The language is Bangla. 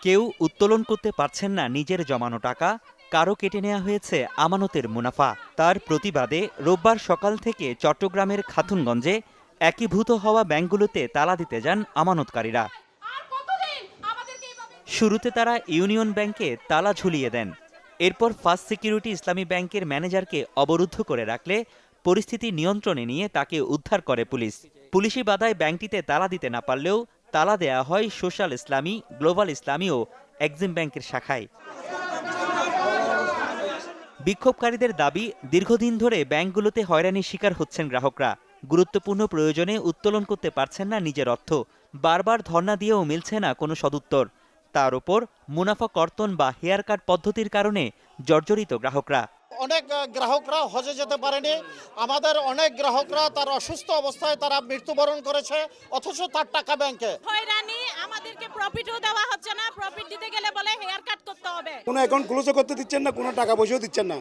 কেউ উত্তোলন করতে পারছেন না নিজের জমানো টাকা, কারো কেটে নেওয়া হয়েছে আমানতের মুনাফা। তার প্রতিবাদে রোববার সকাল থেকে চট্টগ্রামের খাতুনগঞ্জে একীভূত হওয়া ব্যাংকগুলোতে তালা দিতে যান আমানতকারীরা। শুরুতে তারা ইউনিয়ন ব্যাংকে তালা ঝুলিয়ে দেন। এরপর ফার্স্ট সিকিউরিটি ইসলামী ব্যাংকের ম্যানেজারকে অবরুদ্ধ করে রাখলে পরিস্থিতি নিয়ন্ত্রণে নিয়ে তাকে উদ্ধার করে পুলিশ। পুলিশি বাধায় ব্যাংকটিতে তালা দিতে না পারলেও তালা দেয়া হয় সোশ্যাল ইসলামী, গ্লোবাল ইসলামী ও এক্সিম ব্যাংকের শাখায়। বিক্ষোভকারীদের দাবি, দীর্ঘদিন ধরে ব্যাংকগুলোতে হয়রানির শিকার হচ্ছেন গ্রাহকরা। গুরুত্বপূর্ণ প্রয়োজনে উত্তোলন করতে পারছেন না নিজের অর্থ। বারবার ধর্ণা দিয়েও মিলছে না কোনো সদুত্তর। তার উপর মুনাফা কর্তন বা হেয়ার কাট পদ্ধতির কারণে জর্জরিত গ্রাহকরা। অনেক গ্রাহকরা হজে যেতে পারেনি। আমাদের অনেক গ্রাহকরা তার অসুস্থ অবস্থায় তারা মৃত্যুবরণ করেছে, অথচ তার টাকা ব্যাংকে। হয়রানি, আমাদেরকে প্রফিটও দেওয়া হচ্ছে না। প্রফিট দিতে গেলে বলে হেয়ার কাট করতে হবে। কোনো অ্যাকাউন্ট ক্লোজও করতে দিচ্ছেন না, কোনো টাকা পয়সাও দিচ্ছেন না।